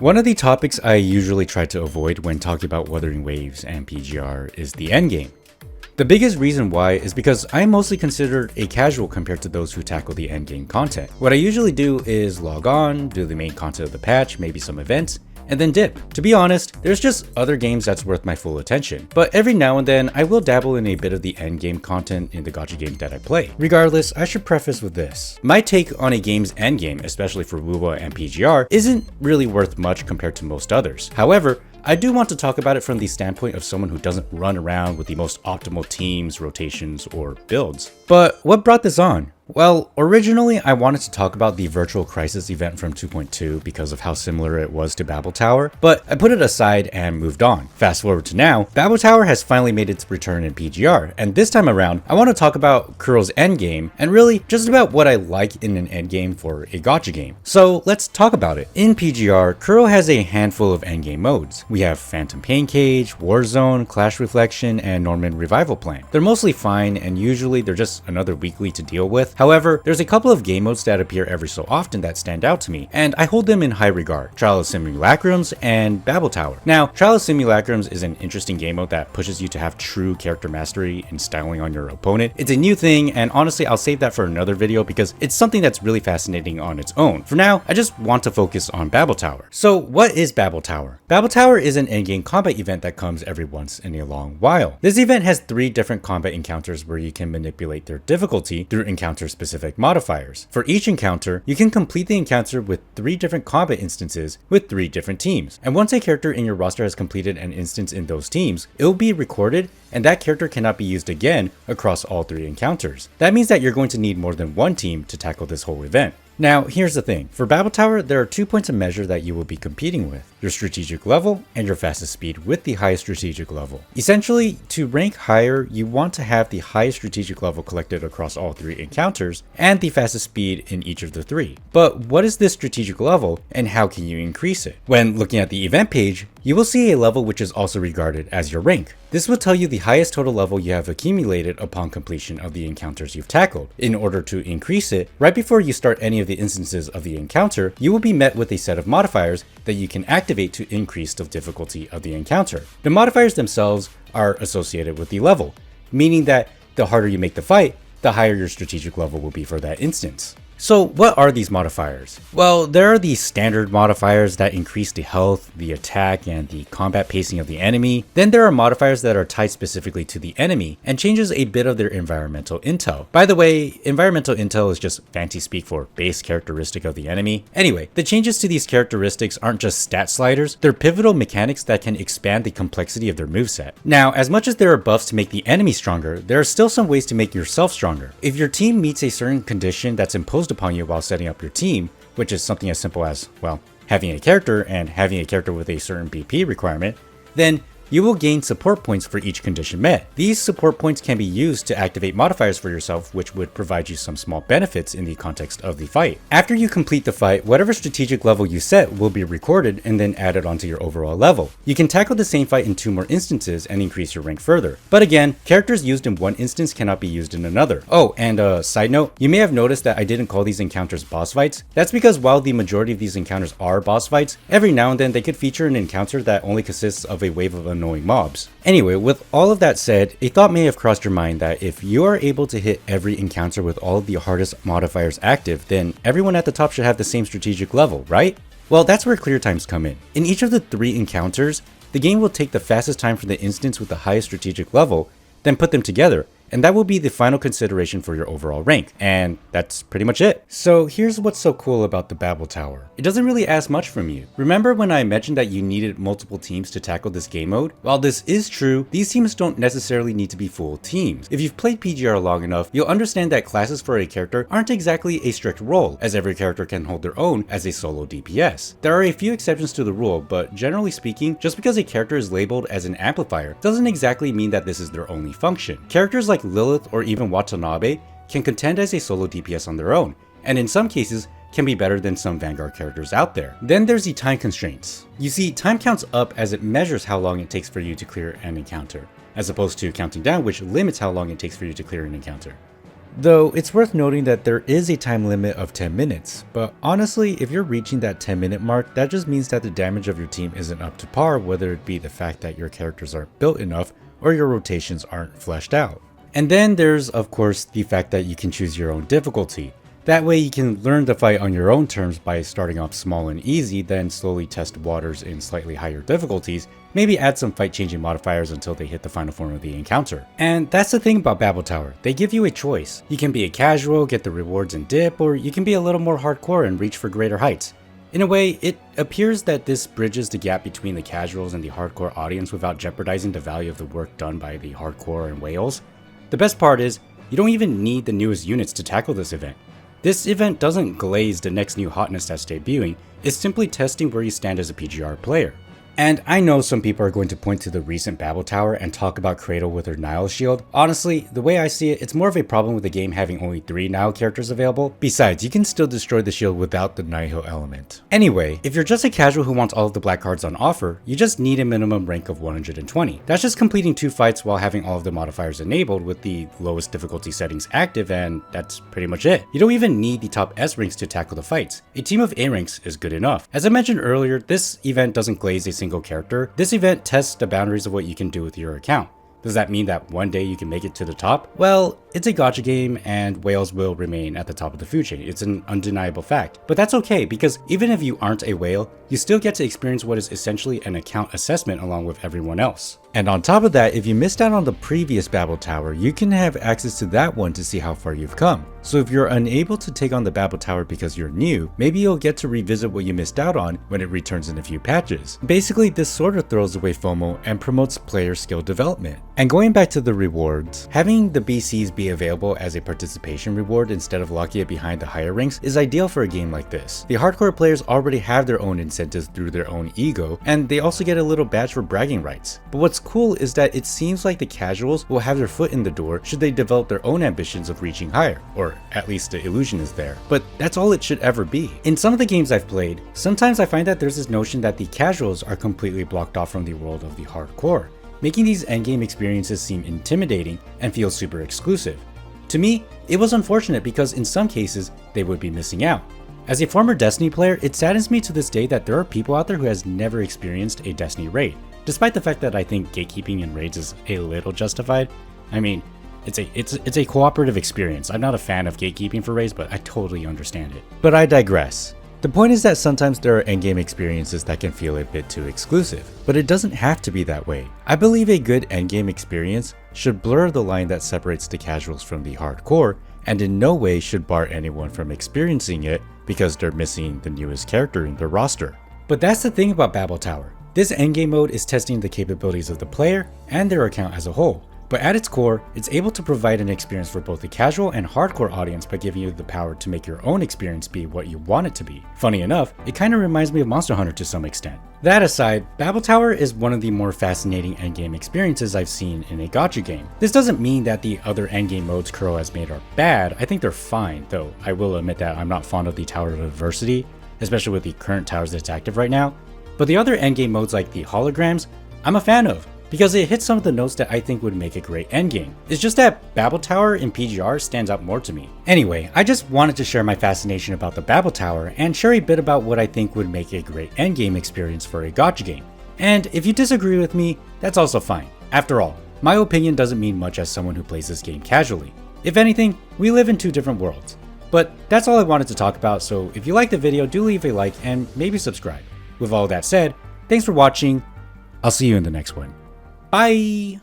One of the topics I usually try to avoid when talking about Wuthering Waves and PGR is the endgame. The biggest reason why is because I am mostly considered a casual compared to those who tackle the endgame content. What I usually do is log on, do the main content of the patch, maybe some events, and then dip. To be honest, there's just other games that's worth my full attention. But every now and then, I will dabble in a bit of the endgame content in the gacha games that I play. Regardless, I should preface with this. My take on a game's endgame, especially for WoWa and PGR, isn't really worth much compared to most others. However, I do want to talk about it from the standpoint of someone who doesn't run around with the most optimal teams, rotations, or builds. But what brought this on? Well, originally I wanted to talk about the Virtual Crisis event from 2.2 because of how similar it was to Babel Tower, but I put it aside and moved on. Fast forward to now, Babel Tower has finally made its return in PGR, and this time around, I want to talk about Kuro's endgame, and really just about what I like in an endgame for a gacha game. So let's talk about it. In PGR, Kuro has a handful of endgame modes. We have Phantom Pain Cage, Warzone, Clash Reflection, and Norman Revival Plan. They're mostly fine, and usually they're just another weekly to deal with. However, there's a couple of game modes that appear every so often that stand out to me, and I hold them in high regard. Trial of Simulacrums and Babel Tower. Now, Trial of Simulacrums is an interesting game mode that pushes you to have true character mastery in styling on your opponent. It's a new thing, and honestly, I'll save that for another video because it's something that's really fascinating on its own. For now, I just want to focus on Babel Tower. So what is Babel Tower? Babel Tower is an endgame combat event that comes every once in a long while. This event has 3 different combat encounters where you can manipulate their difficulty through encounter-specific modifiers. For each encounter, you can complete the encounter with 3 different combat instances with 3 different teams. And once a character in your roster has completed an instance in those teams, it will be recorded, and that character cannot be used again across all 3 encounters. That means that you're going to need more than one team to tackle this whole event. Now, here's the thing. For Babel Tower, there are 2 points of measure that you will be competing with: your strategic level and your fastest speed with the highest strategic level. Essentially, to rank higher, you want to have the highest strategic level collected across all 3 encounters and the fastest speed in each of the 3. But what is this strategic level and how can you increase it? When looking at the event page, you will see a level which is also regarded as your rank. This will tell you the highest total level you have accumulated upon completion of the encounters you've tackled. In order to increase it, right before you start any of the instances of the encounter, you will be met with a set of modifiers that you can activate to increase the difficulty of the encounter. The modifiers themselves are associated with the level, meaning that the harder you make the fight, the higher your strategic level will be for that instance. So what are these modifiers? Well, there are the standard modifiers that increase the health, the attack, and the combat pacing of the enemy. Then there are modifiers that are tied specifically to the enemy and changes a bit of their environmental intel. By the way, environmental intel is just fancy speak for base characteristic of the enemy. Anyway, the changes to these characteristics aren't just stat sliders, they're pivotal mechanics that can expand the complexity of their moveset. Now, as much as there are buffs to make the enemy stronger, there are still some ways to make yourself stronger. If your team meets a certain condition that's imposed upon you while setting up your team, which is something as simple as, well, having a character and having a character with a certain BP requirement, then you will gain support points for each condition met. These support points can be used to activate modifiers for yourself, which would provide you some small benefits in the context of the fight. After you complete the fight, whatever strategic level you set will be recorded and then added onto your overall level. You can tackle the same fight in 2 more instances and increase your rank further. But again, characters used in one instance cannot be used in another. Oh, and side note, you may have noticed that I didn't call these encounters boss fights. That's because while the majority of these encounters are boss fights, every now and then they could feature an encounter that only consists of a wave of annoying mobs. Anyway, with all of that said, a thought may have crossed your mind that if you are able to hit every encounter with all of the hardest modifiers active, then everyone at the top should have the same strategic level, right? Well, that's where clear times come in. In each of the 3 encounters, the game will take the fastest time for the instance with the highest strategic level, then put them together, and that will be the final consideration for your overall rank. And that's pretty much it. So here's what's so cool about the Babel Tower. It doesn't really ask much from you. Remember when I mentioned that you needed multiple teams to tackle this game mode? While this is true, these teams don't necessarily need to be full teams. If you've played PGR long enough, you'll understand that classes for a character aren't exactly a strict role, as every character can hold their own as a solo DPS. There are a few exceptions to the rule, but generally speaking, just because a character is labeled as an amplifier doesn't exactly mean that this is their only function. Characters like Lilith or even Watanabe can contend as a solo DPS on their own, and in some cases can be better than some Vanguard characters out there. Then there's the time constraints. You see, time counts up as it measures how long it takes for you to clear an encounter, as opposed to counting down, which limits how long it takes for you to clear an encounter. Though it's worth noting that there is a time limit of 10 minutes, but honestly, if you're reaching that 10-minute mark, that just means that the damage of your team isn't up to par, whether it be the fact that your characters aren't built enough or your rotations aren't fleshed out. And then there's, of course, the fact that you can choose your own difficulty. That way you can learn to fight on your own terms by starting off small and easy, then slowly test waters in slightly higher difficulties, maybe add some fight changing modifiers until they hit the final form of the encounter. And that's the thing about Babel Tower, they give you a choice. You can be a casual, get the rewards and dip, or you can be a little more hardcore and reach for greater heights. In a way, it appears that this bridges the gap between the casuals and the hardcore audience without jeopardizing the value of the work done by the hardcore and whales. The best part is, you don't even need the newest units to tackle this event. This event doesn't glaze the next new hotness that's debuting, it's simply testing where you stand as a PGR player. And I know some people are going to point to the recent Babel Tower and talk about Cradle with her Nile shield. Honestly, the way I see it, it's more of a problem with the game having only 3 Nile characters available. Besides, you can still destroy the shield without the Nihil element. Anyway, if you're just a casual who wants all of the black cards on offer, you just need a minimum rank of 120. That's just completing 2 fights while having all of the modifiers enabled with the lowest difficulty settings active, and that's pretty much it. You don't even need the top S ranks to tackle the fights. A team of A ranks is good enough. As I mentioned earlier, this event doesn't glaze a single character. This event tests the boundaries of what you can do with your account. Does that mean that one day you can make it to the top? Well, it's a gacha game and whales will remain at the top of the food chain. It's an undeniable fact. But that's okay, because even if you aren't a whale, you still get to experience what is essentially an account assessment along with everyone else. And on top of that, if you missed out on the previous Babel Tower, you can have access to that one to see how far you've come. So if you're unable to take on the Babel Tower because you're new, maybe you'll get to revisit what you missed out on when it returns in a few patches. Basically, this sort of throws away FOMO and promotes player skill development. And going back to the rewards, having the BCs be available as a participation reward instead of locking it behind the higher ranks is ideal for a game like this. The hardcore players already have their own incentives through their own ego, and they also get a little badge for bragging rights. But what's cool is that it seems like the casuals will have their foot in the door should they develop their own ambitions of reaching higher, or at least the illusion is there. But that's all it should ever be. In some of the games I've played, sometimes I find that there's this notion that the casuals are completely blocked off from the world of the hardcore, making these endgame experiences seem intimidating and feel super exclusive. To me, it was unfortunate because in some cases, they would be missing out. As a former Destiny player, it saddens me to this day that there are people out there who has never experienced a Destiny raid, despite the fact that I think gatekeeping in raids is a little justified. I mean, it's a cooperative experience. I'm not a fan of gatekeeping for raids, but I totally understand it. But I digress. The point is that sometimes there are endgame experiences that can feel a bit too exclusive, but it doesn't have to be that way. I believe a good endgame experience should blur the line that separates the casuals from the hardcore, and in no way should bar anyone from experiencing it because they're missing the newest character in their roster. But that's the thing about Babel Tower. This endgame mode is testing the capabilities of the player and their account as a whole. But at its core, it's able to provide an experience for both the casual and hardcore audience by giving you the power to make your own experience be what you want it to be. Funny enough, it kinda reminds me of Monster Hunter to some extent. That aside, Babel Tower is one of the more fascinating endgame experiences I've seen in a gacha game. This doesn't mean that the other endgame modes Kuro has made are bad. I think they're fine, though I will admit that I'm not fond of the Tower of Adversity, especially with the current towers that's active right now. But the other endgame modes like the holograms, I'm a fan of, because it hits some of the notes that I think would make a great endgame. It's just that Babel Tower in PGR stands out more to me. Anyway, I just wanted to share my fascination about the Babel Tower and share a bit about what I think would make a great endgame experience for a gacha game. And if you disagree with me, that's also fine. After all, my opinion doesn't mean much as someone who plays this game casually. If anything, we live in 2 different worlds. But that's all I wanted to talk about, so if you liked the video, do leave a like and maybe subscribe. With all that said, thanks for watching. I'll see you in the next one. Bye!